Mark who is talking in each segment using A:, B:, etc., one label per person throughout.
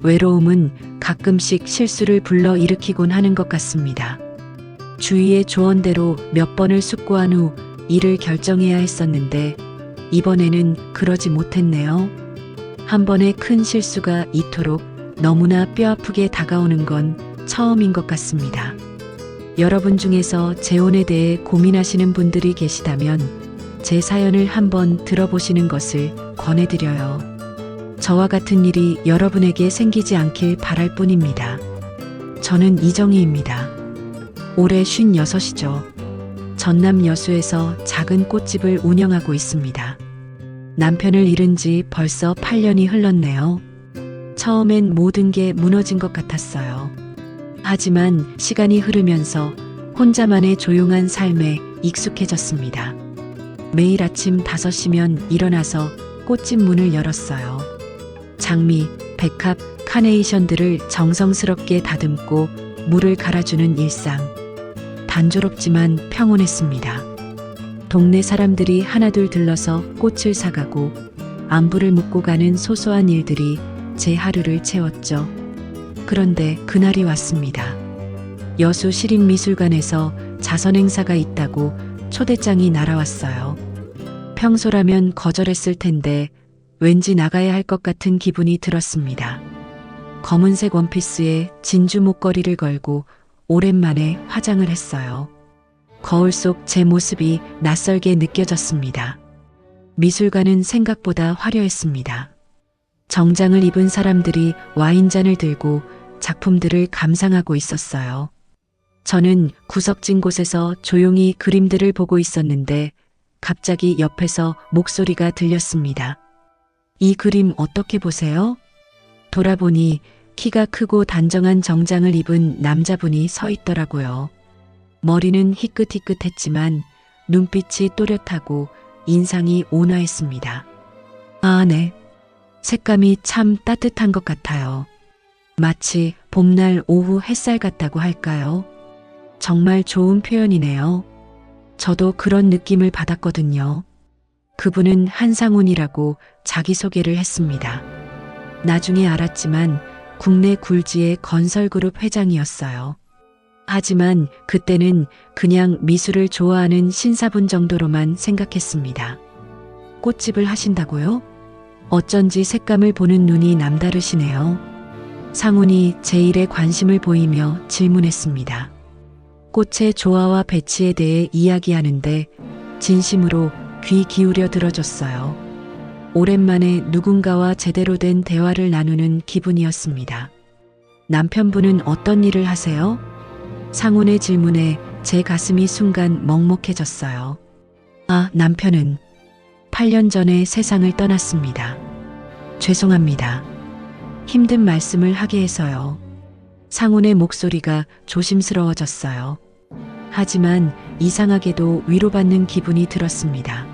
A: 외로움은 가끔씩 실수를 불러일으키곤 하는 것 같습니다. 주위의 조언대로 몇 번을 숙고한 후 일을 결정해야 했었는데 이번에는 그러지 못했네요. 한 번의 큰 실수가 이토록 너무나 뼈아프게 다가오는 건 처음인 것 같습니다. 여러분 중에서 재혼에 대해 고민하시는 분들이 계시다면 제 사연을 한번 들어보시는 것을 권해드려요. 저와 같은 일이 여러분에게 생기지 않길 바랄 뿐입니다. 저는 이정희입니다. 올해 56이죠. 전남 여수에서 작은 꽃집을 운영하고 있습니다. 남편을 잃은 지 벌써 8년이 흘렀네요. 처음엔 모든 게 무너진 것 같았어요. 하지만 시간이 흐르면서 혼자만의 조용한 삶에 익숙해졌습니다. 매일 아침 5시면 일어나서 꽃집 문을 열었어요. 장미, 백합, 카네이션들을 정성스럽게 다듬고 물을 갈아주는 일상. 단조롭지만 평온했습니다. 동네 사람들이 하나둘 들러서 꽃을 사가고 안부를 묻고 가는 소소한 일들이 제 하루를 채웠죠. 그런데 그날이 왔습니다. 여수 시립미술관에서 자선 행사가 있다고 초대장이 날아왔어요. 평소라면 거절했을 텐데 왠지 나가야 할 것 같은 기분이 들었습니다. 검은색 원피스에 진주 목걸이를 걸고 오랜만에 화장을 했어요. 거울 속 제 모습이 낯설게 느껴졌습니다. 미술관은 생각보다 화려했습니다. 정장을 입은 사람들이 와인잔을 들고 작품들을 감상하고 있었어요. 저는 구석진 곳에서 조용히 그림들을 보고 있었는데 갑자기 옆에서 목소리가 들렸습니다. 이 그림 어떻게 보세요? 돌아보니 키가 크고 단정한 정장을 입은 남자분이 서 있더라고요. 머리는 희끗희끗했지만 눈빛이 또렷하고 인상이 온화했습니다. 아, 네. 색감이 참 따뜻한 것 같아요. 마치 봄날 오후 햇살 같다고 할까요? 정말 좋은 표현이네요. 저도 그런 느낌을 받았거든요. 그분은 한상훈이라고 자기소개를 했습니다. 나중에 알았지만 국내 굴지의 건설그룹 회장이었어요. 하지만 그때는 그냥 미술을 좋아하는 신사분 정도로만 생각했습니다. 꽃집을 하신다고요? 어쩐지 색감을 보는 눈이 남다르시네요. 상훈이 제 일에 관심을 보이며 질문했습니다. 꽃의 조화와 배치에 대해 이야기하는데 진심으로 귀 기울여 들어줬어요. 오랜만에 누군가와 제대로 된 대화를 나누는 기분이었습니다. 남편분은 어떤 일을 하세요? 상훈의 질문에 제 가슴이 순간 먹먹해졌어요. 아, 남편은 8년 전에 세상을 떠났습니다. 죄송합니다. 힘든 말씀을 하게 해서요. 상훈의 목소리가 조심스러워졌어요. 하지만 이상하게도 위로받는 기분이 들었습니다.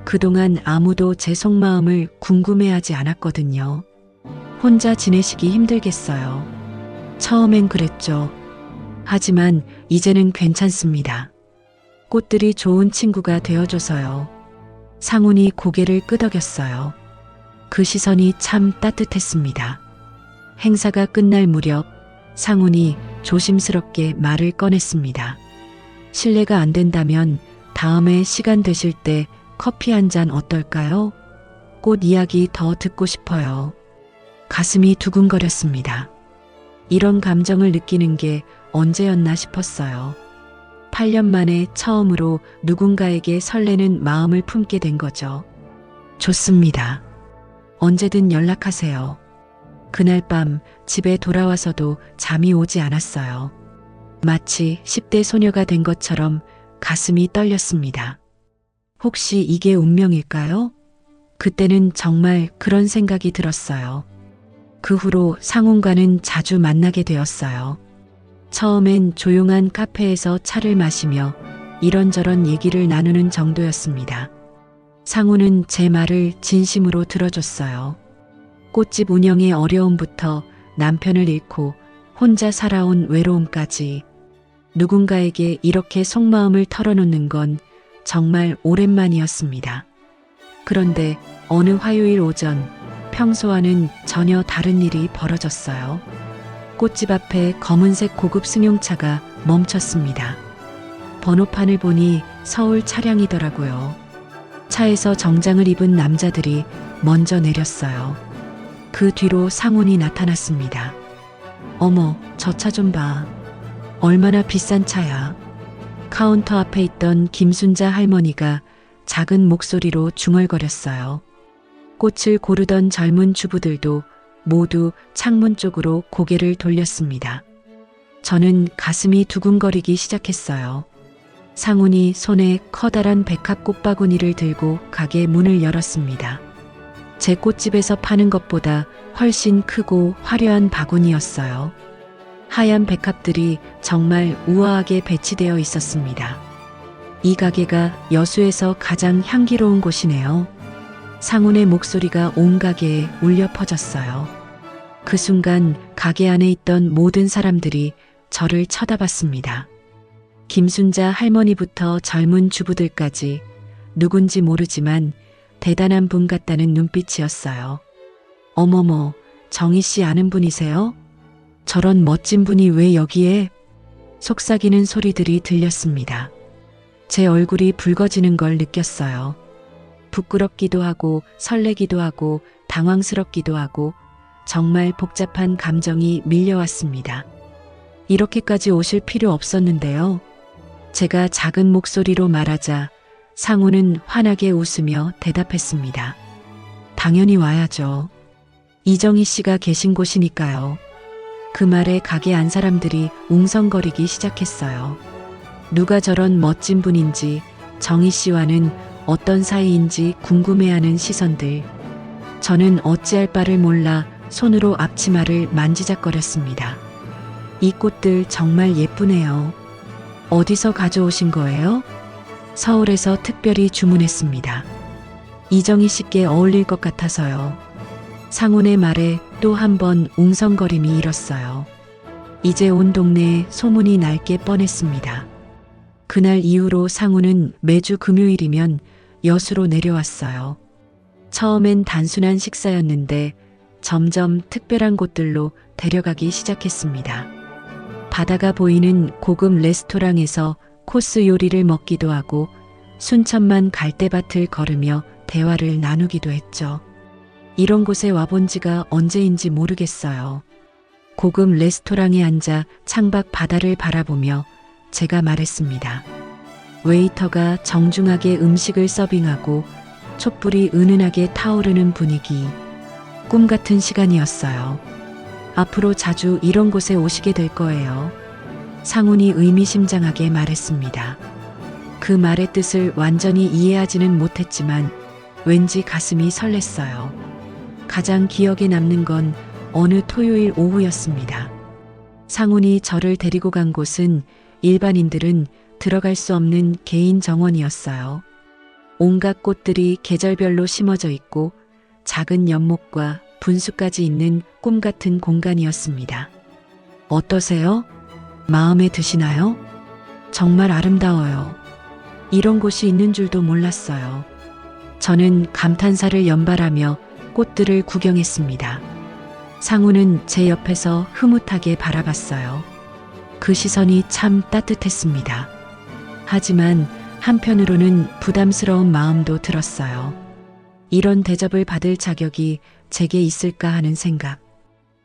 A: 그동안 아무도 제 속마음을 궁금해하지 않았거든요. 혼자 지내시기 힘들겠어요. 처음엔 그랬죠. 하지만 이제는 괜찮습니다. 꽃들이 좋은 친구가 되어줘서요. 상훈이 고개를 끄덕였어요. 그 시선이 참 따뜻했습니다. 행사가 끝날 무렵 상훈이 조심스럽게 말을 꺼냈습니다. 실례가 안 된다면 다음에 시간 되실 때 커피 한 잔 어떨까요? 꽃 이야기 더 듣고 싶어요. 가슴이 두근거렸습니다. 이런 감정을 느끼는 게 언제였나 싶었어요. 8년 만에 처음으로 누군가에게 설레는 마음을 품게 된 거죠. 좋습니다. 언제든 연락하세요. 그날 밤 집에 돌아와서도 잠이 오지 않았어요. 마치 10대 소녀가 된 것처럼 가슴이 떨렸습니다. 혹시 이게 운명일까요? 그때는 정말 그런 생각이 들었어요. 그 후로 상훈과는 자주 만나게 되었어요. 처음엔 조용한 카페에서 차를 마시며 이런저런 얘기를 나누는 정도였습니다. 상훈은 제 말을 진심으로 들어줬어요. 꽃집 운영의 어려움부터 남편을 잃고 혼자 살아온 외로움까지 누군가에게 이렇게 속마음을 털어놓는 건 정말 오랜만이었습니다. 그런데 어느 화요일 오전 평소와는 전혀 다른 일이 벌어졌어요. 꽃집 앞에 검은색 고급 승용차가 멈췄습니다. 번호판을 보니 서울 차량이더라고요. 차에서 정장을 입은 남자들이 먼저 내렸어요. 그 뒤로 상훈이 나타났습니다. 어머, 저 차 좀 봐. 얼마나 비싼 차야. 카운터 앞에 있던 김순자 할머니가 작은 목소리로 중얼거렸어요. 꽃을 고르던 젊은 주부들도 모두 창문 쪽으로 고개를 돌렸습니다. 저는 가슴이 두근거리기 시작했어요. 상훈이 손에 커다란 백합 꽃바구니를 들고 가게 문을 열었습니다. 제 꽃집에서 파는 것보다 훨씬 크고 화려한 바구니였어요. 하얀 백합들이 정말 우아하게 배치되어 있었습니다. 이 가게가 여수에서 가장 향기로운 곳이네요. 상훈의 목소리가 온 가게에 울려 퍼졌어요. 그 순간 가게 안에 있던 모든 사람들이 저를 쳐다봤습니다. 김순자 할머니부터 젊은 주부들까지 누군지 모르지만 대단한 분 같다는 눈빛이었어요. 어머머, 정희 씨 아는 분이세요? 저런 멋진 분이 왜 여기에? 속삭이는 소리들이 들렸습니다. 제 얼굴이 붉어지는 걸 느꼈어요. 부끄럽기도 하고 설레기도 하고 당황스럽기도 하고 정말 복잡한 감정이 밀려왔습니다. 이렇게까지 오실 필요 없었는데요. 제가 작은 목소리로 말하자 상훈은 환하게 웃으며 대답했습니다. 당연히 와야죠. 이정희 씨가 계신 곳이니까요. 그 말에 가게 안 사람들이 웅성거리기 시작했어요. 누가 저런 멋진 분인지, 정희 씨와는 어떤 사이인지 궁금해하는 시선들. 저는 어찌할 바를 몰라 손으로 앞치마를 만지작거렸습니다. 이 꽃들 정말 예쁘네요. 어디서 가져오신 거예요? 서울에서 특별히 주문했습니다. 이정희 씨께 어울릴 것 같아서요. 상훈의 말에 또 한 번 웅성거림이 일었어요. 이제 온 동네에 소문이 날 게 뻔했습니다. 그날 이후로 상훈은 매주 금요일이면 여수로 내려왔어요. 처음엔 단순한 식사였는데 점점 특별한 곳들로 데려가기 시작했습니다. 바다가 보이는 고급 레스토랑에서 코스 요리를 먹기도 하고 순천만 갈대밭을 걸으며 대화를 나누기도 했죠. 이런 곳에 와본 지가 언제인지 모르겠어요. 고급 레스토랑에 앉아 창밖 바다를 바라보며 제가 말했습니다. 웨이터가 정중하게 음식을 서빙하고 촛불이 은은하게 타오르는 분위기. 꿈 같은 시간이었어요. 앞으로 자주 이런 곳에 오시게 될 거예요. 상훈이 의미심장하게 말했습니다. 그 말의 뜻을 완전히 이해하지는 못했지만 왠지 가슴이 설렜어요. 가장 기억에 남는 건 어느 토요일 오후였습니다. 상훈이 저를 데리고 간 곳은 일반인들은 들어갈 수 없는 개인 정원이었어요. 온갖 꽃들이 계절별로 심어져 있고 작은 연못과 분수까지 있는 꿈 같은 공간이었습니다. 어떠세요? 마음에 드시나요? 정말 아름다워요. 이런 곳이 있는 줄도 몰랐어요. 저는 감탄사를 연발하며 꽃들을 구경했습니다. 상훈은 제 옆에서 흐뭇하게 바라봤어요. 그 시선이 참 따뜻했습니다. 하지만 한편으로는 부담스러운 마음도 들었어요. 이런 대접을 받을 자격이 제게 있을까 하는 생각.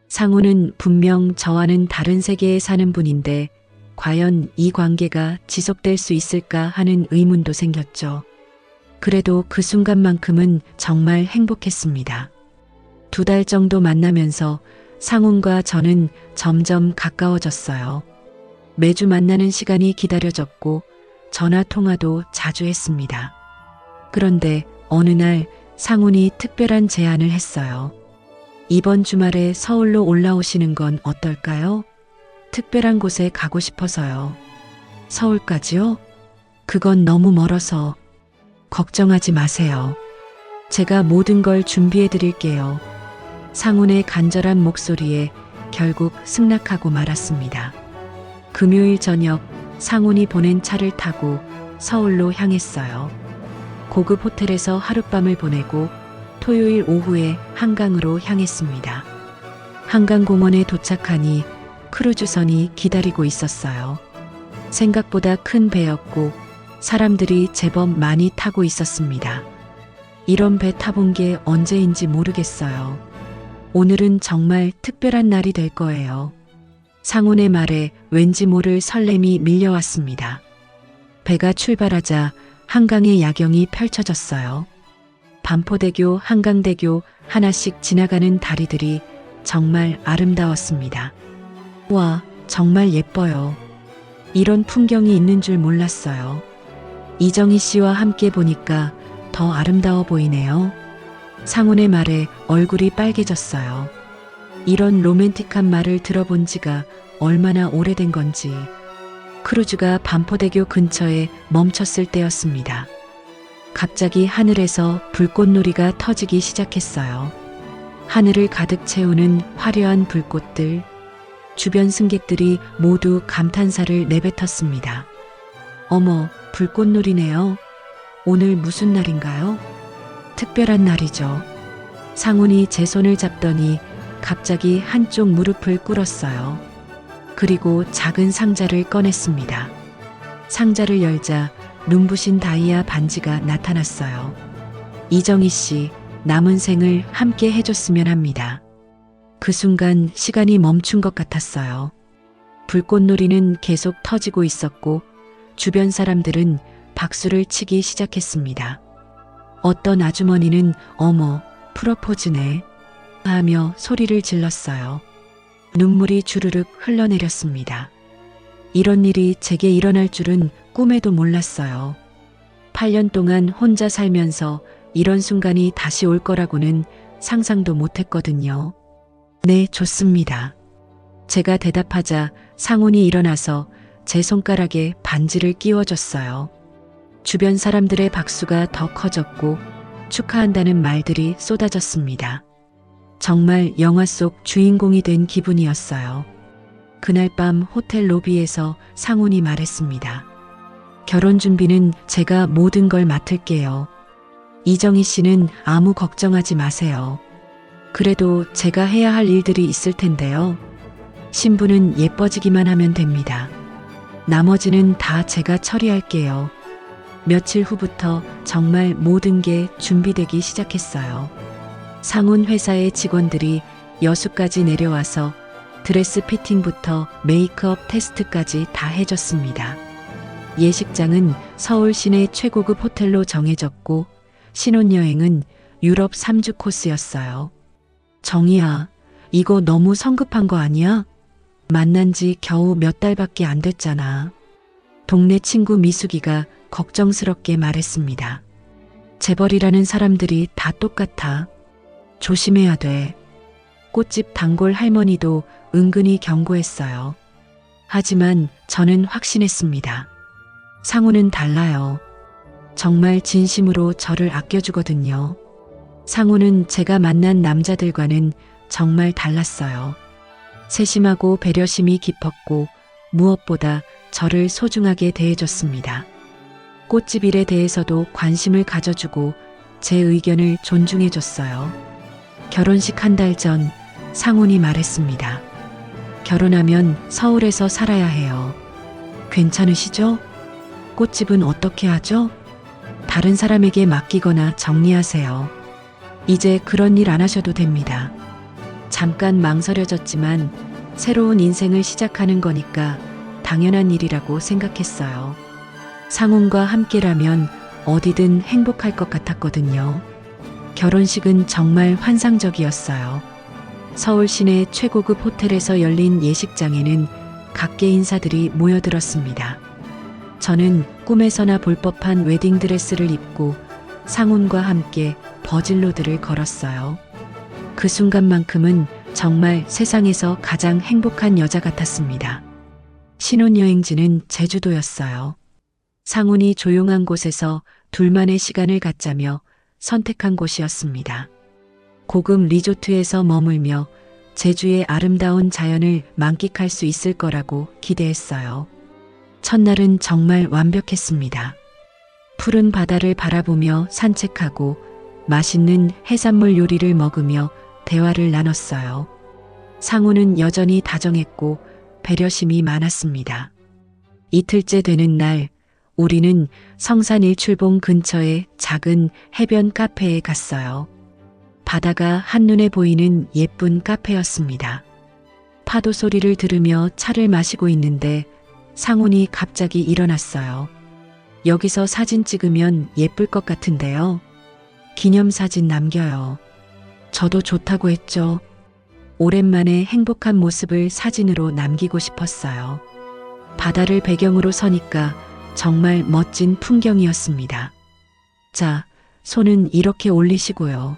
A: 상훈은 분명 저와는 다른 세계에 사는 분인데 과연 이 관계가 지속될 수 있을까 하는 의문도 생겼죠. 그래도 그 순간만큼은 정말 행복했습니다. 2달 정도 만나면서 상훈과 저는 점점 가까워졌어요. 매주 만나는 시간이 기다려졌고 전화 통화도 자주 했습니다. 그런데 어느 날 상훈이 특별한 제안을 했어요. 이번 주말에 서울로 올라오시는 건 어떨까요? 특별한 곳에 가고 싶어서요. 서울까지요? 그건 너무 멀어서. 걱정하지 마세요. 제가 모든 걸 준비해 드릴게요. 상훈의 간절한 목소리에 결국 승낙하고 말았습니다. 금요일 저녁 상훈이 보낸 차를 타고 서울로 향했어요. 고급 호텔에서 하룻밤을 보내고 토요일 오후에 한강으로 향했습니다. 한강공원에 도착하니 크루즈선이 기다리고 있었어요. 생각보다 큰 배였고 사람들이 제법 많이 타고 있었습니다. 이런 배 타본 게 언제인지 모르겠어요. 오늘은 정말 특별한 날이 될 거예요. 상훈의 말에 왠지 모를 설렘이 밀려왔습니다. 배가 출발하자 한강의 야경이 펼쳐졌어요. 반포대교, 한강대교 하나씩 지나가는 다리들이 정말 아름다웠습니다. 와, 정말 예뻐요. 이런 풍경이 있는 줄 몰랐어요. 이정희 씨와 함께 보니까 더 아름다워 보이네요. 상훈의 말에 얼굴이 빨개졌어요. 이런 로맨틱한 말을 들어본 지가 얼마나 오래된 건지. 크루즈가 반포대교 근처에 멈췄을 때였습니다. 갑자기 하늘에서 불꽃놀이가 터지기 시작했어요. 하늘을 가득 채우는 화려한 불꽃들. 주변 승객들이 모두 감탄사를 내뱉었습니다. 어머, 불꽃놀이네요. 오늘 무슨 날인가요? 특별한 날이죠. 상훈이 제 손을 잡더니 갑자기 한쪽 무릎을 꿇었어요. 그리고 작은 상자를 꺼냈습니다. 상자를 열자 눈부신 다이아 반지가 나타났어요. 이정희 씨, 남은 생을 함께 해줬으면 합니다. 그 순간 시간이 멈춘 것 같았어요. 불꽃놀이는 계속 터지고 있었고 주변 사람들은 박수를 치기 시작했습니다. 어떤 아주머니는 어머, 프로포즈네 하며 소리를 질렀어요. 눈물이 주르륵 흘러내렸습니다. 이런 일이 제게 일어날 줄은 꿈에도 몰랐어요. 8년 동안 혼자 살면서 이런 순간이 다시 올 거라고는 상상도 못했거든요. 네, 좋습니다. 제가 대답하자 상훈이 일어나서 제 손가락에 반지를 끼워줬어요. 주변 사람들의 박수가 더 커졌고 축하한다는 말들이 쏟아졌습니다. 정말 영화 속 주인공이 된 기분이었어요. 그날 밤 호텔 로비에서 상훈이 말했습니다. 결혼 준비는 제가 모든 걸 맡을게요. 이정희 씨는 아무 걱정하지 마세요. 그래도 제가 해야 할 일들이 있을 텐데요. 신부는 예뻐지기만 하면 됩니다. 나머지는 다 제가 처리할게요. 며칠 후부터 정말 모든 게 준비되기 시작했어요. 상훈 회사의 직원들이 여수까지 내려와서 드레스 피팅부터 메이크업 테스트까지 다 해줬습니다. 예식장은 서울 시내 최고급 호텔로 정해졌고 신혼여행은 유럽 3주 코스였어요. 정희야, 이거 너무 성급한 거 아니야? 만난 지 겨우 몇 달밖에 안 됐잖아. 동네 친구 미숙이가 걱정스럽게 말했습니다. 재벌이라는 사람들이 다 똑같아. 조심해야 돼. 꽃집 단골 할머니도 은근히 경고했어요. 하지만 저는 확신했습니다. 상훈은 달라요. 정말 진심으로 저를 아껴주거든요. 상훈은 제가 만난 남자들과는 정말 달랐어요. 세심하고 배려심이 깊었고 무엇보다 저를 소중하게 대해줬습니다. 꽃집 일에 대해서도 관심을 가져주고 제 의견을 존중해줬어요. 결혼식 한 달 전 상훈이 말했습니다. 결혼하면 서울에서 살아야 해요. 괜찮으시죠? 꽃집은 어떻게 하죠? 다른 사람에게 맡기거나 정리하세요. 이제 그런 일 안 하셔도 됩니다. 잠깐 망설여졌지만 새로운 인생을 시작하는 거니까 당연한 일이라고 생각했어요. 상훈과 함께라면 어디든 행복할 것 같았거든요. 결혼식은 정말 환상적이었어요. 서울 시내 최고급 호텔에서 열린 예식장에는 각계 인사들이 모여들었습니다. 저는 꿈에서나 볼 법한 웨딩드레스를 입고 상훈과 함께 버질로드를 걸었어요. 그 순간만큼은 정말 세상에서 가장 행복한 여자 같았습니다. 신혼여행지는 제주도였어요. 상훈이 조용한 곳에서 둘만의 시간을 갖자며 선택한 곳이었습니다. 고급 리조트에서 머물며 제주의 아름다운 자연을 만끽할 수 있을 거라고 기대했어요. 첫날은 정말 완벽했습니다. 푸른 바다를 바라보며 산책하고 맛있는 해산물 요리를 먹으며 대화를 나눴어요. 상우는 여전히 다정했고 배려심이 많았습니다. 이틀째 되는 날, 우리는 성산 일출봉 근처의 작은 해변 카페에 갔어요. 바다가 한눈에 보이는 예쁜 카페였습니다. 파도 소리를 들으며 차를 마시고 있는데 상훈이 갑자기 일어났어요. 여기서 사진 찍으면 예쁠 것 같은데요. 기념사진 남겨요. 저도 좋다고 했죠. 오랜만에 행복한 모습을 사진으로 남기고 싶었어요. 바다를 배경으로 서니까 정말 멋진 풍경이었습니다. 자, 손은 이렇게 올리시고요.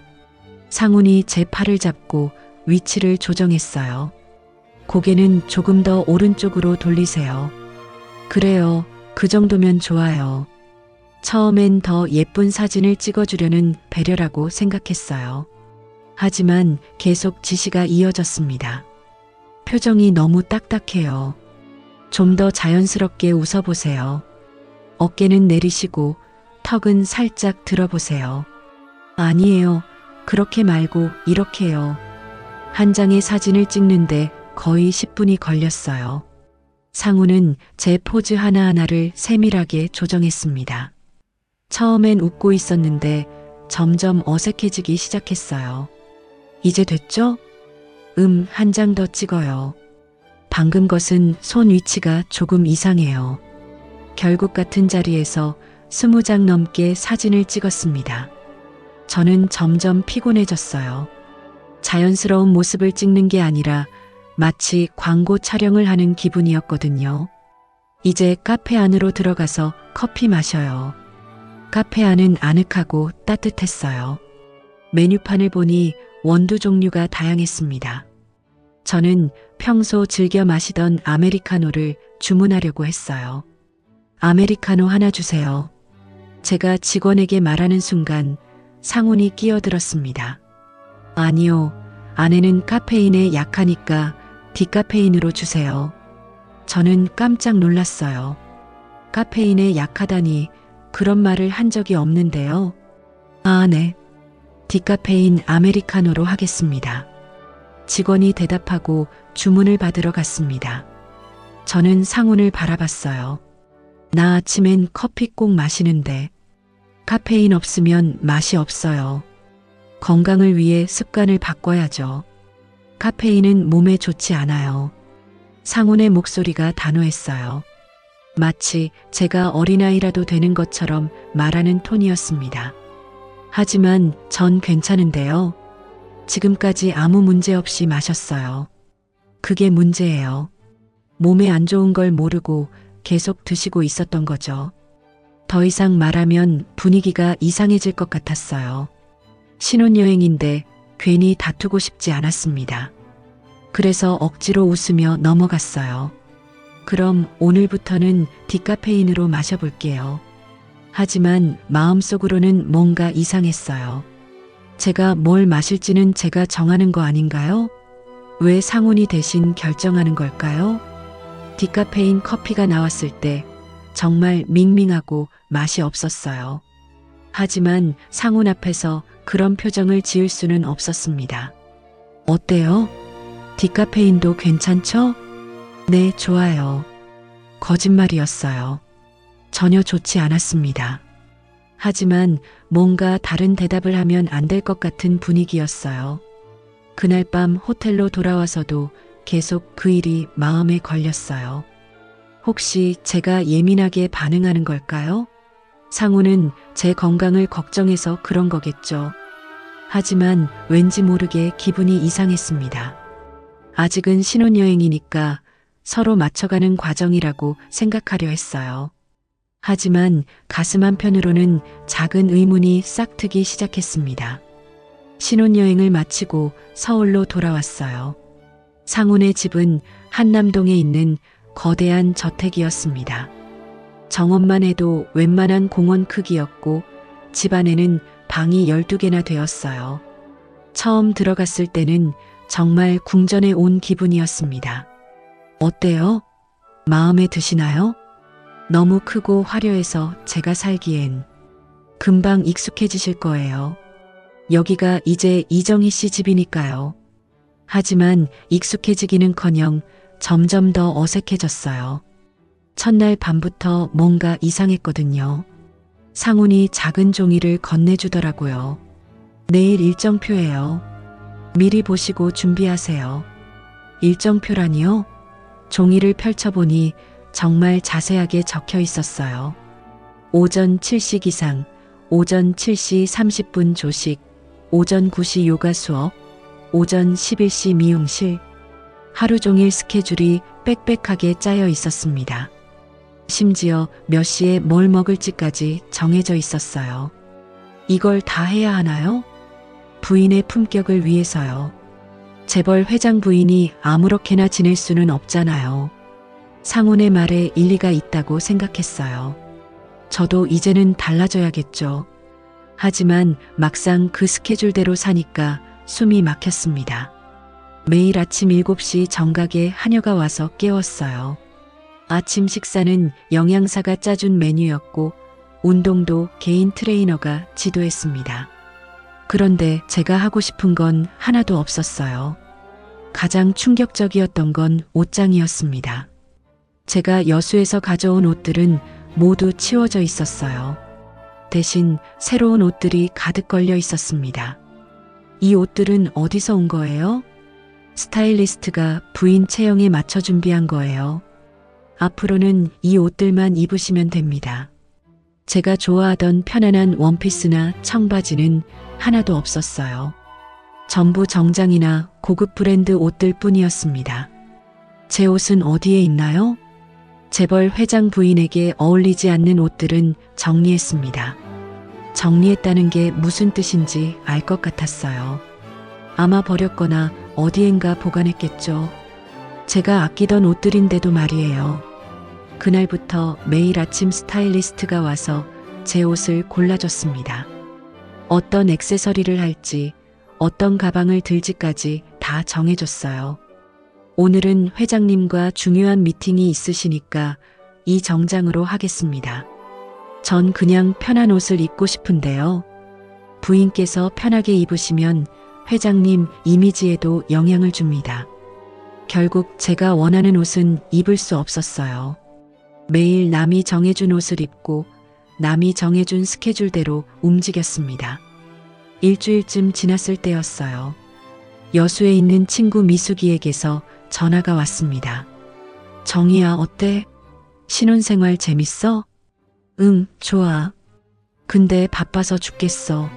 A: 상훈이 제 팔을 잡고 위치를 조정했어요. 고개는 조금 더 오른쪽으로 돌리세요. 그래요. 그 정도면 좋아요. 처음엔 더 예쁜 사진을 찍어주려는 배려라고 생각했어요. 하지만 계속 지시가 이어졌습니다. 표정이 너무 딱딱해요. 좀 더 자연스럽게 웃어보세요. 어깨는 내리시고 턱은 살짝 들어보세요. 아니에요. 그렇게 말고 이렇게요. 한 장의 사진을 찍는데 거의 10분이 걸렸어요. 상우는 제 포즈 하나하나를 세밀하게 조정했습니다. 처음엔 웃고 있었는데 점점 어색해지기 시작했어요. 이제 됐죠? 한 장 더 찍어요. 방금 것은 손 위치가 조금 이상해요. 결국 같은 자리에서 20장 넘게 사진을 찍었습니다. 저는 점점 피곤해졌어요. 자연스러운 모습을 찍는 게 아니라 마치 광고 촬영을 하는 기분이었거든요. 이제 카페 안으로 들어가서 커피 마셔요. 카페 안은 아늑하고 따뜻했어요. 메뉴판을 보니 원두 종류가 다양했습니다. 저는 평소 즐겨 마시던 아메리카노를 주문하려고 했어요. 아메리카노 하나 주세요. 제가 직원에게 말하는 순간 상훈이 끼어들었습니다. 아니요, 아내는 카페인에 약하니까 디카페인으로 주세요. 저는 깜짝 놀랐어요. 카페인에 약하다니 그런 말을 한 적이 없는데요. 아, 네. 디카페인 아메리카노로 하겠습니다. 직원이 대답하고 주문을 받으러 갔습니다. 저는 상훈을 바라봤어요. 나 아침엔 커피 꼭 마시는데 카페인 없으면 맛이 없어요. 건강을 위해 습관을 바꿔야죠. 카페인은 몸에 좋지 않아요. 상훈의 목소리가 단호했어요. 마치 제가 어린아이라도 되는 것처럼 말하는 톤이었습니다. 하지만 전 괜찮은데요. 지금까지 아무 문제 없이 마셨어요. 그게 문제예요. 몸에 안 좋은 걸 모르고 계속 드시고 있었던 거죠. 더 이상 말하면 분위기가 이상해질 것 같았어요. 신혼여행인데 괜히 다투고 싶지 않았습니다. 그래서 억지로 웃으며 넘어갔어요. 그럼 오늘부터는 디카페인으로 마셔볼게요. 하지만 마음속으로는 뭔가 이상했어요. 제가 뭘 마실지는 제가 정하는 거 아닌가요? 왜 상훈이 대신 결정하는 걸까요? 디카페인 커피가 나왔을 때 정말 밍밍하고 맛이 없었어요. 하지만 상훈 앞에서 그런 표정을 지을 수는 없었습니다. 어때요? 디카페인도 괜찮죠? 네, 좋아요. 거짓말이었어요. 전혀 좋지 않았습니다. 하지만 뭔가 다른 대답을 하면 안 될 것 같은 분위기였어요. 그날 밤 호텔로 돌아와서도 계속 그 일이 마음에 걸렸어요. 혹시 제가 예민하게 반응하는 걸까요? 상우는 제 건강을 걱정해서 그런 거겠죠. 하지만 왠지 모르게 기분이 이상했습니다. 아직은 신혼여행이니까 서로 맞춰가는 과정이라고 생각하려 했어요. 하지만 가슴 한편으로는 작은 의문이 싹트기 시작했습니다. 신혼여행을 마치고 서울로 돌아왔어요. 상훈의 집은 한남동에 있는 거대한 저택이었습니다. 정원만 해도 웬만한 공원 크기였고 집 안에는 방이 12개나 되었어요. 처음 들어갔을 때는 정말 궁전에 온 기분이었습니다. 어때요? 마음에 드시나요? 너무 크고 화려해서 제가 살기엔 금방 익숙해지실 거예요. 여기가 이제 이정희 씨 집이니까요. 하지만 익숙해지기는커녕 점점 더 어색해졌어요. 첫날 밤부터 뭔가 이상했거든요. 상훈이 작은 종이를 건네주더라고요. 내일 일정표예요. 미리 보시고 준비하세요. 일정표라니요? 종이를 펼쳐보니 정말 자세하게 적혀 있었어요. 오전 7시 기상, 오전 7시 30분 조식, 오전 9시 요가 수업, 오전 11시 미용실. 하루 종일 스케줄이 빽빽하게 짜여 있었습니다. 심지어 몇 시에 뭘 먹을지까지 정해져 있었어요. 이걸 다 해야 하나요? 부인의 품격을 위해서요. 재벌 회장 부인이 아무렇게나 지낼 수는 없잖아요. 상훈의 말에 일리가 있다고 생각했어요. 저도 이제는 달라져야겠죠. 하지만 막상 그 스케줄대로 사니까 숨이 막혔습니다. 매일 아침 7시 정각에 하녀가 와서 깨웠어요. 아침 식사는 영양사가 짜준 메뉴였고 운동도 개인 트레이너가 지도했습니다. 그런데 제가 하고 싶은 건 하나도 없었어요. 가장 충격적이었던 건 옷장이었습니다. 제가 여수에서 가져온 옷들은 모두 치워져 있었어요. 대신 새로운 옷들이 가득 걸려 있었습니다. 이 옷들은 어디서 온 거예요? 스타일리스트가 부인 체형에 맞춰 준비한 거예요. 앞으로는 이 옷들만 입으시면 됩니다. 제가 좋아하던 편안한 원피스나 청바지는 하나도 없었어요. 전부 정장이나 고급 브랜드 옷들 뿐이었습니다. 제 옷은 어디에 있나요? 재벌 회장 부인에게 어울리지 않는 옷들은 정리했습니다. 정리했다는 게 무슨 뜻인지 알 것 같았어요. 아마 버렸거나 어디엔가 보관했겠죠. 제가 아끼던 옷들인데도 말이에요. 그날부터 매일 아침 스타일리스트가 와서 제 옷을 골라줬습니다. 어떤 액세서리를 할지, 어떤 가방을 들지까지 다 정해줬어요. 오늘은 회장님과 중요한 미팅이 있으시니까 이 정장으로 하겠습니다. 전 그냥 편한 옷을 입고 싶은데요. 부인께서 편하게 입으시면 회장님 이미지에도 영향을 줍니다. 결국 제가 원하는 옷은 입을 수 없었어요. 매일 남이 정해준 옷을 입고 남이 정해준 스케줄대로 움직였습니다. 일주일쯤 지났을 때였어요. 여수에 있는 친구 미숙이에게서 전화가 왔습니다. 정희야, 어때? 신혼생활 재밌어? 응, 좋아. 근데 바빠서 죽겠어.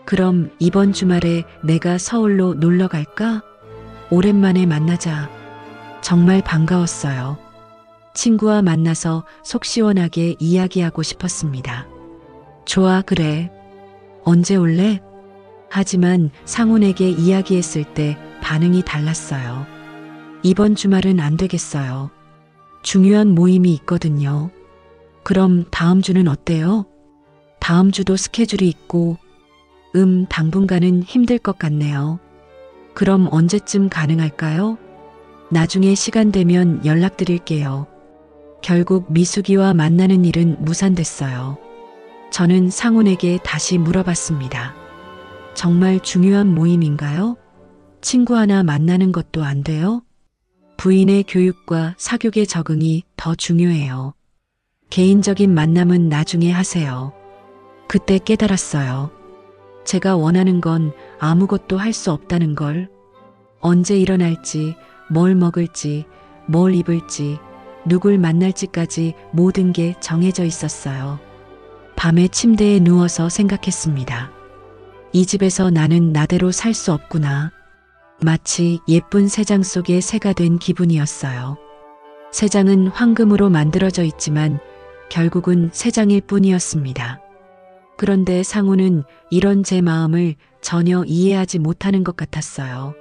A: 그럼 이번 주말에 내가 서울로 놀러 갈까? 오랜만에 만나자. 정말 반가웠어요. 친구와 만나서 속 시원하게 이야기하고 싶었습니다. 좋아, 그래. 언제 올래? 하지만 상훈에게 이야기했을 때 반응이 달랐어요. 이번 주말은 안 되겠어요. 중요한 모임이 있거든요. 그럼 다음 주는 어때요? 다음 주도 스케줄이 있고, 당분간은 힘들 것 같네요. 그럼 언제쯤 가능할까요? 나중에 시간 되면 연락드릴게요. 결국 미숙이와 만나는 일은 무산됐어요. 저는 상훈에게 다시 물어봤습니다. 정말 중요한 모임인가요? 친구 하나 만나는 것도 안 돼요? 부인의 교육과 사교계 적응이 더 중요해요. 개인적인 만남은 나중에 하세요. 그때 깨달았어요. 제가 원하는 건 아무것도 할 수 없다는 걸. 언제 일어날지, 뭘 먹을지, 뭘 입을지, 누굴 만날지까지 모든 게 정해져 있었어요. 밤에 침대에 누워서 생각했습니다. 이 집에서 나는 나대로 살 수 없구나. 마치 예쁜 새장 속의 새가 된 기분이었어요. 새장은 황금으로 만들어져 있지만 결국은 새장일 뿐이었습니다. 그런데 상훈은 이런 제 마음을 전혀 이해하지 못하는 것 같았어요.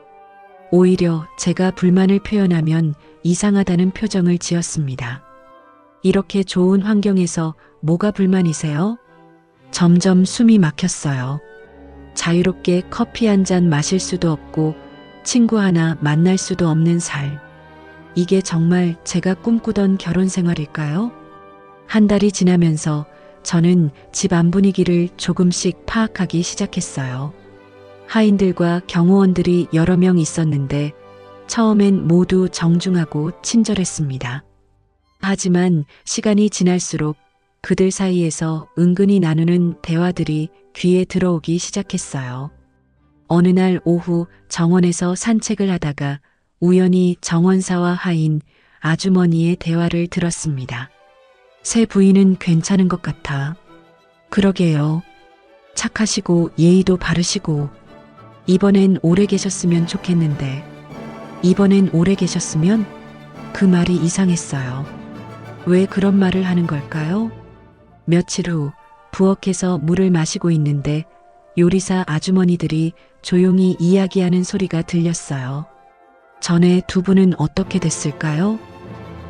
A: 오히려 제가 불만을 표현하면 이상하다는 표정을 지었습니다. 이렇게 좋은 환경에서 뭐가 불만이세요? 점점 숨이 막혔어요. 자유롭게 커피 한 잔 마실 수도 없고 친구 하나 만날 수도 없는 살. 이게 정말 제가 꿈꾸던 결혼 생활일까요? 한 달이 지나면서 저는 집 안 분위기를 조금씩 파악하기 시작했어요. 하인들과 경호원들이 여러 명 있었는데 처음엔 모두 정중하고 친절했습니다. 하지만 시간이 지날수록 그들 사이에서 은근히 나누는 대화들이 귀에 들어오기 시작했어요. 어느 날 오후 정원에서 산책을 하다가 우연히 정원사와 하인 아주머니의 대화를 들었습니다. 새 부인은 괜찮은 것 같아. 그러게요. 착하시고 예의도 바르시고 이번엔 오래 계셨으면 좋겠는데 이번엔 오래 계셨으면 그 말이 이상했어요. 왜 그런 말을 하는 걸까요? 며칠 후 부엌에서 물을 마시고 있는데 요리사 아주머니들이 조용히 이야기하는 소리가 들렸어요. 전에 두 분은 어떻게 됐을까요?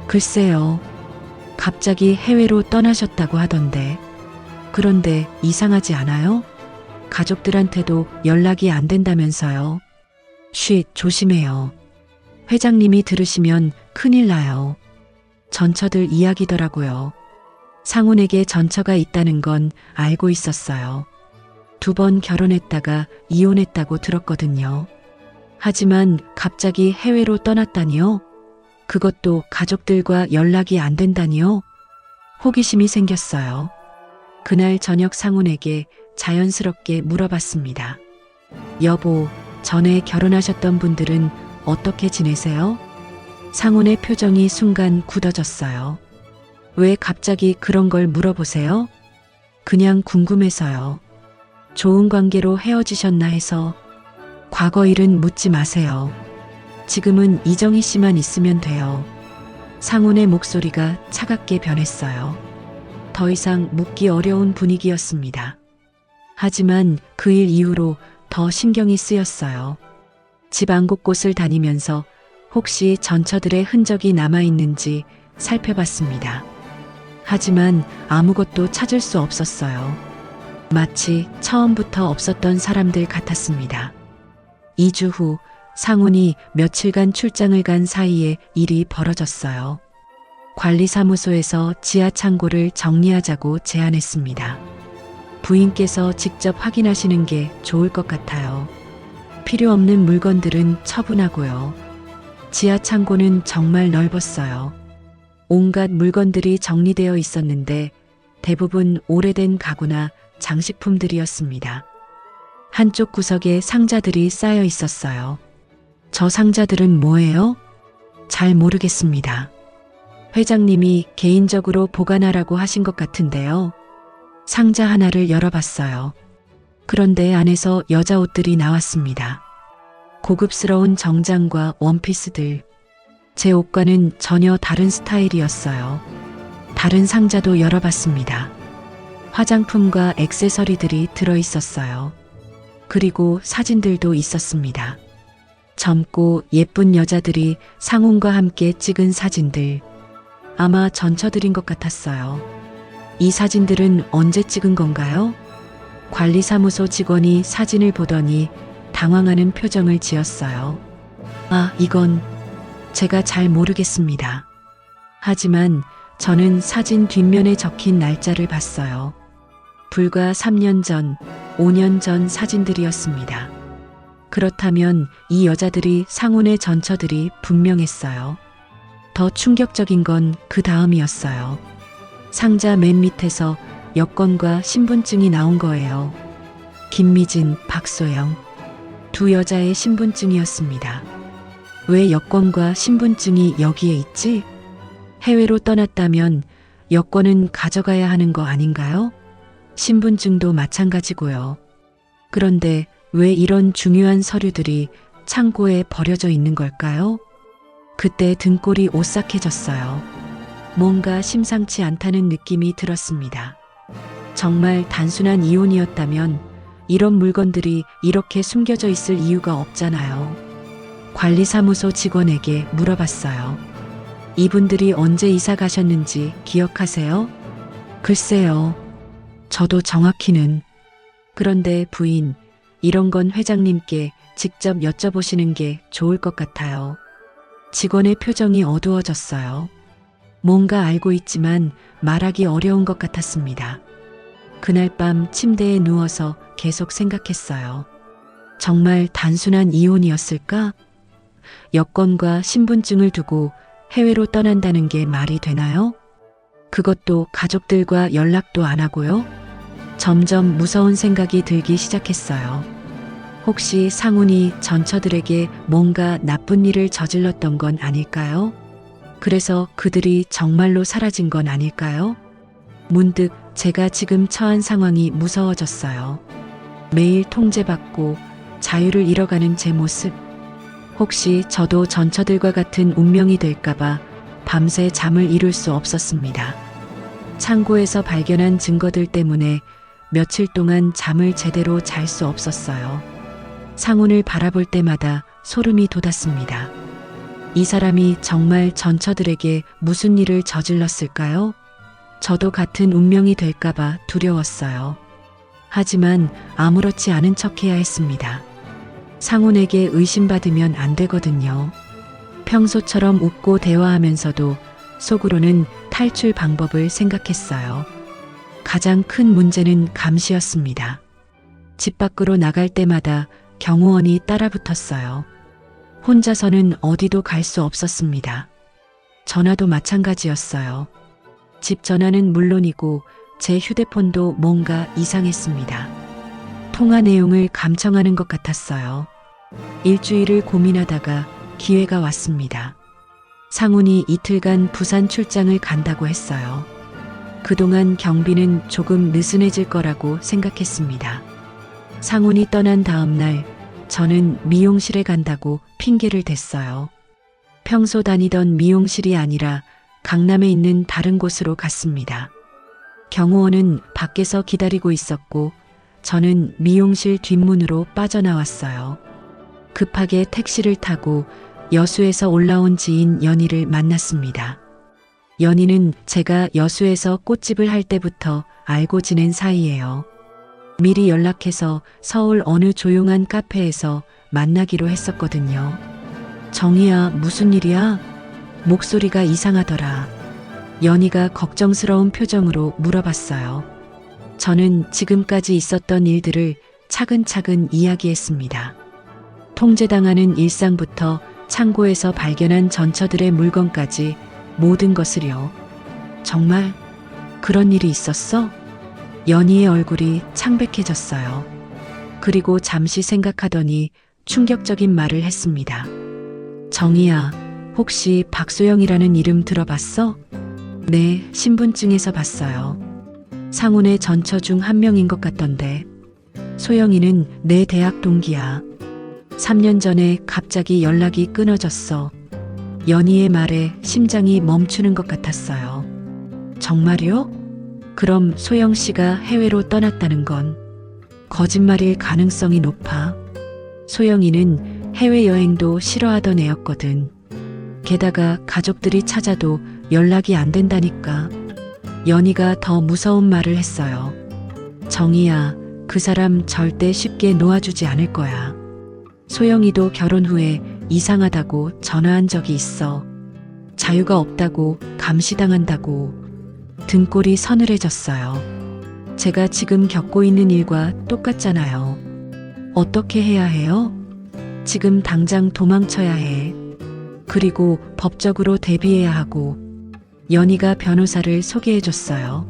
A: 글쎄요. 갑자기 해외로 떠나셨다고 하던데. 그런데 이상하지 않아요? 가족들한테도 연락이 안 된다면서요. 쉿, 조심해요. 회장님이 들으시면 큰일 나요. 전처들 이야기더라고요. 상훈에게 전처가 있다는 건 알고 있었어요. 2번 결혼했다가 이혼했다고 들었거든요. 하지만 갑자기 해외로 떠났다니요? 그것도 가족들과 연락이 안 된다니요? 호기심이 생겼어요. 그날 저녁 상훈에게 자연스럽게 물어봤습니다. 여보, 전에 결혼하셨던 분들은 어떻게 지내세요? 상훈의 표정이 순간 굳어졌어요. 왜 갑자기 그런 걸 물어보세요? 그냥 궁금해서요. 좋은 관계로 헤어지셨나 해서. 과거 일은 묻지 마세요. 지금은 이정희 씨만 있으면 돼요. 상훈의 목소리가 차갑게 변했어요. 더 이상 묻기 어려운 분위기였습니다. 하지만 그 일 이후로 더 신경이 쓰였어요. 집 안 곳곳을 다니면서 혹시 전처들의 흔적이 남아있는지 살펴봤습니다. 하지만 아무것도 찾을 수 없었어요. 마치 처음부터 없었던 사람들 같았습니다. 2주 후 상훈이 며칠간 출장을 간 사이에 일이 벌어졌어요. 관리사무소에서 지하 창고를 정리하자고 제안했습니다. 부인께서 직접 확인하시는 게 좋을 것 같아요. 필요 없는 물건들은 처분하고요. 지하 창고는 정말 넓었어요. 온갖 물건들이 정리되어 있었는데 대부분 오래된 가구나 장식품들이었습니다. 한쪽 구석에 상자들이 쌓여 있었어요. 저 상자들은 뭐예요? 잘 모르겠습니다. 회장님이 개인적으로 보관하라고 하신 것 같은데요. 상자 하나를 열어봤어요. 그런데 안에서 여자 옷들이 나왔습니다. 고급스러운 정장과 원피스들. 제 옷과는 전혀 다른 스타일이었어요. 다른 상자도 열어봤습니다. 화장품과 액세서리들이 들어있었어요. 그리고 사진들도 있었습니다. 젊고 예쁜 여자들이 상훈과 함께 찍은 사진들. 아마 전처들인 것 같았어요. 이 사진들은 언제 찍은 건가요? 관리사무소 직원이 사진을 보더니 당황하는 표정을 지었어요. 아, 이건 제가 잘 모르겠습니다. 하지만 저는 사진 뒷면에 적힌 날짜를 봤어요. 불과 3년 전, 5년 전 사진들이었습니다. 그렇다면 이 여자들이 상훈의 전처들이 분명했어요. 더 충격적인 건 그 다음이었어요. 상자 맨 밑에서 여권과 신분증이 나온 거예요. 김미진, 박소영. 두 여자의 신분증이었습니다. 왜 여권과 신분증이 여기에 있지? 해외로 떠났다면 여권은 가져가야 하는 거 아닌가요? 신분증도 마찬가지고요. 그런데 왜 이런 중요한 서류들이 창고에 버려져 있는 걸까요? 그때 등골이 오싹해졌어요. 뭔가 심상치 않다는 느낌이 들었습니다. 정말 단순한 이혼이었다면 이런 물건들이 이렇게 숨겨져 있을 이유가 없잖아요. 관리사무소 직원에게 물어봤어요. 이분들이 언제 이사 가셨는지 기억하세요? 글쎄요. 저도 정확히는. 그런데 부인, 이런 건 회장님께 직접 여쭤보시는 게 좋을 것 같아요. 직원의 표정이 어두워졌어요. 뭔가 알고 있지만 말하기 어려운 것 같았습니다. 그날 밤 침대에 누워서 계속 생각했어요. 정말 단순한 이혼이었을까? 여권과 신분증을 두고 해외로 떠난다는 게 말이 되나요? 그것도 가족들과 연락도 안 하고요? 점점 무서운 생각이 들기 시작했어요. 혹시 상훈이 전처들에게 뭔가 나쁜 일을 저질렀던 건 아닐까요? 그래서 그들이 정말로 사라진 건 아닐까요? 문득 제가 지금 처한 상황이 무서워졌어요. 매일 통제받고 자유를 잃어가는 제 모습. 혹시 저도 전처들과 같은 운명이 될까봐 밤새 잠을 이룰 수 없었습니다. 창고에서 발견한 증거들 때문에 며칠 동안 잠을 제대로 잘 수 없었어요. 상훈을 바라볼 때마다 소름이 돋았습니다. 이 사람이 정말 전처들에게 무슨 일을 저질렀을까요? 저도 같은 운명이 될까봐 두려웠어요. 하지만 아무렇지 않은 척해야 했습니다. 상훈에게 의심받으면 안 되거든요. 평소처럼 웃고 대화하면서도 속으로는 탈출 방법을 생각했어요. 가장 큰 문제는 감시였습니다. 집 밖으로 나갈 때마다 경호원이 따라붙었어요. 혼자서는 어디도 갈 수 없었습니다. 전화도 마찬가지였어요. 집 전화는 물론이고 제 휴대폰도 뭔가 이상했습니다. 통화 내용을 감청하는 것 같았어요. 일주일을 고민하다가 기회가 왔습니다. 상훈이 이틀간 부산 출장을 간다고 했어요. 그동안 경비는 조금 느슨해질 거라고 생각했습니다. 상훈이 떠난 다음 날 저는 미용실에 간다고 핑계를 댔어요. 평소 다니던 미용실이 아니라 강남에 있는 다른 곳으로 갔습니다. 경호원은 밖에서 기다리고 있었고 저는 미용실 뒷문으로 빠져나왔어요. 급하게 택시를 타고 여수에서 올라온 지인 연희를 만났습니다. 연희는 제가 여수에서 꽃집을 할 때부터 알고 지낸 사이예요. 미리 연락해서 서울 어느 조용한 카페에서 만나기로 했었거든요. 정희야, 무슨 일이야? 목소리가 이상하더라. 연희가 걱정스러운 표정으로 물어봤어요. 저는 지금까지 있었던 일들을 차근차근 이야기했습니다. 통제당하는 일상부터 창고에서 발견한 전처들의 물건까지 모든 것을요. 정말 그런 일이 있었어? 연희의 얼굴이 창백해졌어요. 그리고 잠시 생각하더니 충격적인 말을 했습니다. 정희야, 혹시 박소영이라는 이름 들어봤어? 네, 신분증에서 봤어요. 상훈의 전처 중 한 명인 것 같던데. 소영이는 내 대학 동기야. 3년 전에 갑자기 연락이 끊어졌어. 연희의 말에 심장이 멈추는 것 같았어요. 정말요? 그럼 소영 씨가 해외로 떠났다는 건 거짓말일 가능성이 높아. 소영이는 해외여행도 싫어하던 애였거든. 게다가 가족들이 찾아도 연락이 안 된다니까. 연희가 더 무서운 말을 했어요. 정희야, 그 사람 절대 쉽게 놓아주지 않을 거야. 소영이도 결혼 후에 이상하다고 전화한 적이 있어. 자유가 없다고, 감시당한다고. 등골이 서늘해졌어요. 제가 지금 겪고 있는 일과 똑같잖아요. 어떻게 해야 해요? 지금 당장 도망쳐야 해. 그리고 법적으로 대비해야 하고. 연희가 변호사를 소개해줬어요.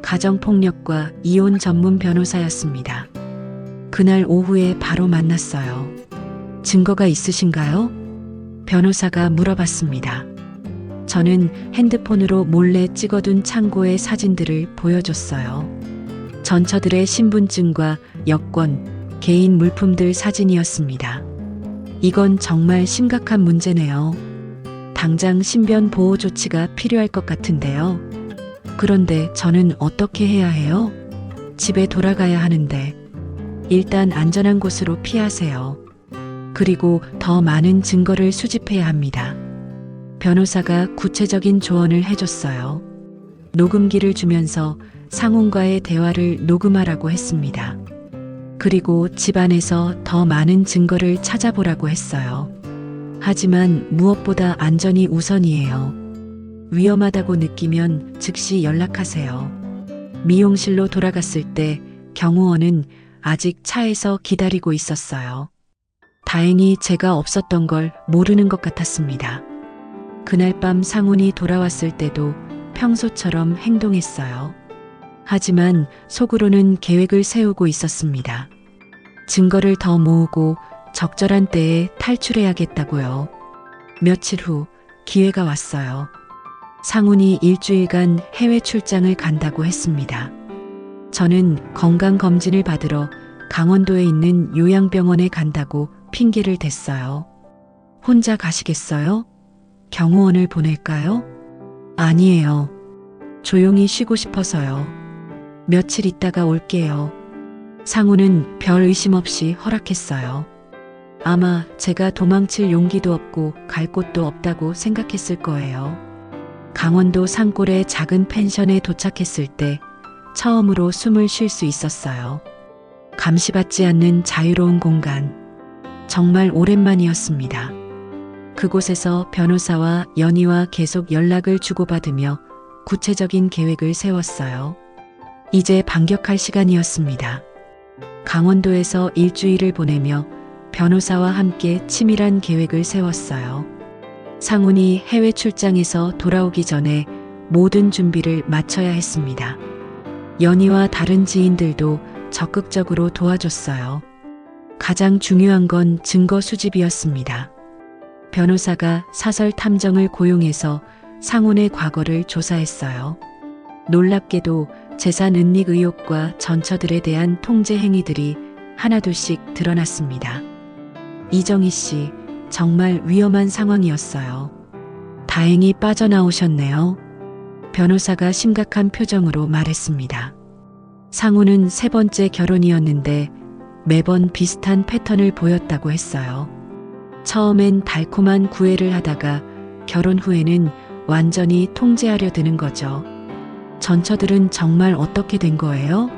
A: 가정폭력과 이혼 전문 변호사였습니다. 그날 오후에 바로 만났어요. 증거가 있으신가요? 변호사가 물어봤습니다. 저는 핸드폰으로 몰래 찍어둔 창고의 사진들을 보여줬어요. 전처들의 신분증과 여권, 개인 물품들 사진이었습니다. 이건 정말 심각한 문제네요. 당장 신변 보호 조치가 필요할 것 같은데요. 그런데 저는 어떻게 해야 해요? 집에 돌아가야 하는데. 일단 안전한 곳으로 피하세요. 그리고 더 많은 증거를 수집해야 합니다. 변호사가 구체적인 조언을 해줬어요. 녹음기를 주면서 상훈과의 대화를 녹음하라고 했습니다. 그리고 집안에서 더 많은 증거를 찾아보라고 했어요. 하지만 무엇보다 안전이 우선이에요. 위험하다고 느끼면 즉시 연락하세요. 미용실로 돌아갔을 때 경호원은 아직 차에서 기다리고 있었어요. 다행히 제가 없었던 걸 모르는 것 같았습니다. 그날 밤 상훈이 돌아왔을 때도 평소처럼 행동했어요. 하지만 속으로는 계획을 세우고 있었습니다. 증거를 더 모으고 적절한 때에 탈출해야겠다고요. 며칠 후 기회가 왔어요. 상훈이 일주일간 해외 출장을 간다고 했습니다. 저는 건강검진을 받으러 강원도에 있는 요양병원에 간다고 핑계를 댔어요. 혼자 가시겠어요? 경호원을 보낼까요? 아니에요. 조용히 쉬고 싶어서요. 며칠 있다가 올게요. 상훈은 별 의심 없이 허락했어요. 아마 제가 도망칠 용기도 없고 갈 곳도 없다고 생각했을 거예요. 강원도 산골의 작은 펜션에 도착했을 때 처음으로 숨을 쉴 수 있었어요. 감시받지 않는 자유로운 공간. 정말 오랜만이었습니다. 그곳에서 변호사와 연희와 계속 연락을 주고받으며 구체적인 계획을 세웠어요. 이제 반격할 시간이었습니다. 강원도에서 일주일을 보내며 변호사와 함께 치밀한 계획을 세웠어요. 상훈이 해외 출장에서 돌아오기 전에 모든 준비를 마쳐야 했습니다. 연희와 다른 지인들도 적극적으로 도와줬어요. 가장 중요한 건 증거 수집이었습니다. 변호사가 사설 탐정을 고용해서 상훈의 과거를 조사했어요. 놀랍게도 재산 은닉 의혹과 전처들에 대한 통제 행위들이 하나둘씩 드러났습니다. 이정희 씨, 정말 위험한 상황이었어요. 다행히 빠져나오셨네요. 변호사가 심각한 표정으로 말했습니다. 상훈은 세 번째 결혼이었는데 매번 비슷한 패턴을 보였다고 했어요. 처음엔 달콤한 구애를 하다가 결혼 후에는 완전히 통제하려 드는 거죠. 전처들은 정말 어떻게 된 거예요?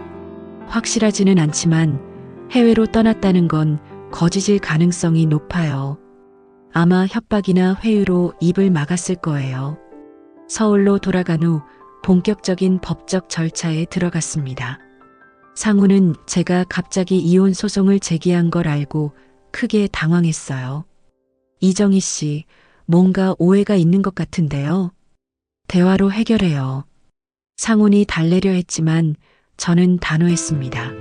A: 확실하지는 않지만 해외로 떠났다는 건 거짓일 가능성이 높아요. 아마 협박이나 회유로 입을 막았을 거예요. 서울로 돌아간 후 본격적인 법적 절차에 들어갔습니다. 상훈은 제가 갑자기 이혼 소송을 제기한 걸 알고 크게 당황했어요. 이정희 씨, 뭔가 오해가 있는 것 같은데요. 대화로 해결해요. 상훈이 달래려 했지만 저는 단호했습니다.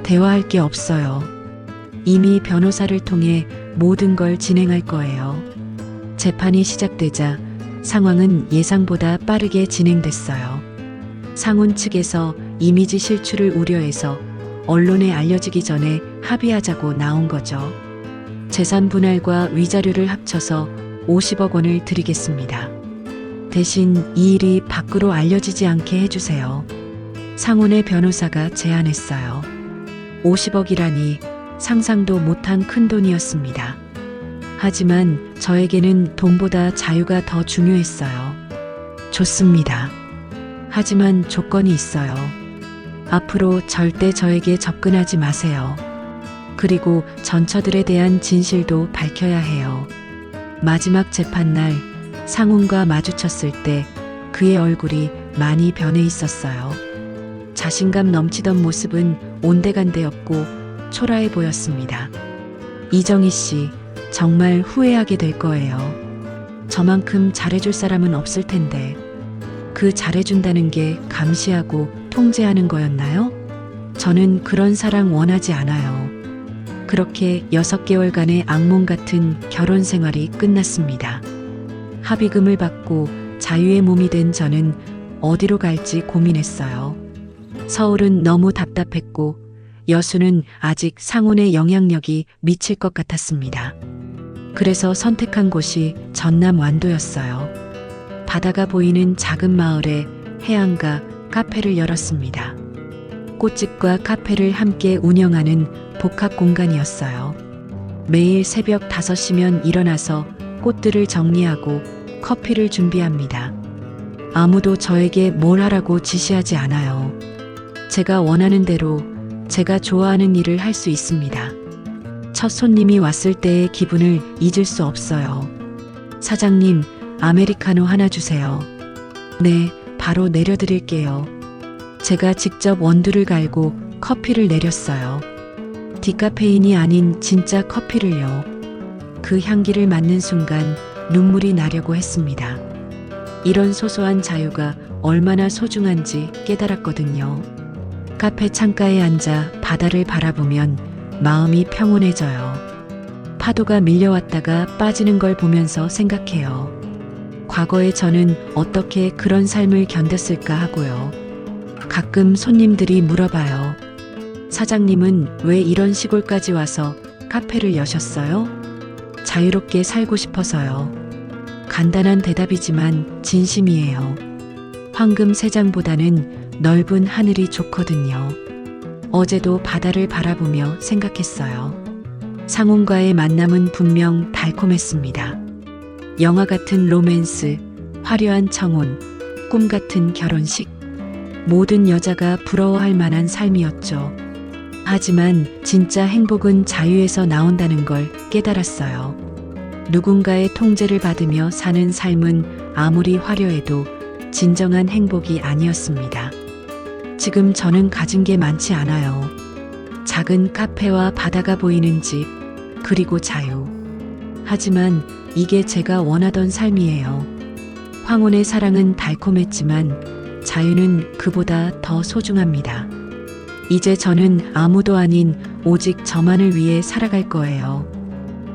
A: 대화할 게 없어요. 이미 변호사를 통해 모든 걸 진행할 거예요. 재판이 시작되자 상황은 예상보다 빠르게 진행됐어요. 상훈 측에서 이미지 실추를 우려해서 언론에 알려지기 전에 합의하자고 나온 거죠. 재산 분할과 위자료를 합쳐서 50억 원을 드리겠습니다. 대신 이 일이 밖으로 알려지지 않게 해주세요. 상훈의 변호사가 제안했어요. 50억이라니 상상도 못한 큰 돈이었습니다. 하지만 저에게는 돈보다 자유가 더 중요했어요. 좋습니다. 하지만 조건이 있어요. 앞으로 절대 저에게 접근하지 마세요. 그리고 전처들에 대한 진실도 밝혀야 해요. 마지막 재판날 상훈과 마주쳤을 때 그의 얼굴이 많이 변해 있었어요. 자신감 넘치던 모습은 온데간데없고 초라해 보였습니다. 이정희 씨, 정말 후회하게 될 거예요. 저만큼 잘해줄 사람은 없을 텐데. 그 잘해준다는 게 감시하고 통제하는 거였나요? 저는 그런 사랑 원하지 않아요. 그렇게 6개월간의 악몽 같은 결혼 생활이 끝났습니다. 합의금을 받고 자유의 몸이 된 저는 어디로 갈지 고민했어요. 서울은 너무 답답했고 여수는 아직 상훈의 영향력이 미칠 것 같았습니다. 그래서 선택한 곳이 전남 완도였어요. 바다가 보이는 작은 마을에 해안가 카페를 열었습니다. 꽃집과 카페를 함께 운영하는 복합 공간이었어요. 매일 새벽 5시면 일어나서 꽃들을 정리하고 커피를 준비합니다. 아무도 저에게 뭘 하라고 지시하지 않아요. 제가 원하는 대로 제가 좋아하는 일을 할 수 있습니다. 첫 손님이 왔을 때의 기분을 잊을 수 없어요. 사장님, 아메리카노 하나 주세요. 네, 바로 내려드릴게요. 제가 직접 원두를 갈고 커피를 내렸어요. 디카페인이 아닌 진짜 커피를요. 그 향기를 맡는 순간 눈물이 나려고 했습니다. 이런 소소한 자유가 얼마나 소중한지 깨달았거든요. 카페 창가에 앉아 바다를 바라보면 마음이 평온해져요. 파도가 밀려왔다가 빠지는 걸 보면서 생각해요. 과거에 저는 어떻게 그런 삶을 견뎠을까 하고요. 가끔 손님들이 물어봐요. 사장님은 왜 이런 시골까지 와서 카페를 여셨어요? 자유롭게 살고 싶어서요. 간단한 대답이지만 진심이에요. 황금 새장보다는 넓은 하늘이 좋거든요. 어제도 바다를 바라보며 생각했어요. 상훈과의 만남은 분명 달콤했습니다. 영화 같은 로맨스, 화려한 청혼, 꿈 같은 결혼식. 모든 여자가 부러워할 만한 삶이었죠. 하지만 진짜 행복은 자유에서 나온다는 걸 깨달았어요. 누군가의 통제를 받으며 사는 삶은 아무리 화려해도 진정한 행복이 아니었습니다. 지금 저는 가진 게 많지 않아요. 작은 카페와 바다가 보이는 집, 그리고 자유. 하지만 이게 제가 원하던 삶이에요. 황혼의 사랑은 달콤했지만 자유는 그보다 더 소중합니다. 이제 저는 아무도 아닌 오직 저만을 위해 살아갈 거예요.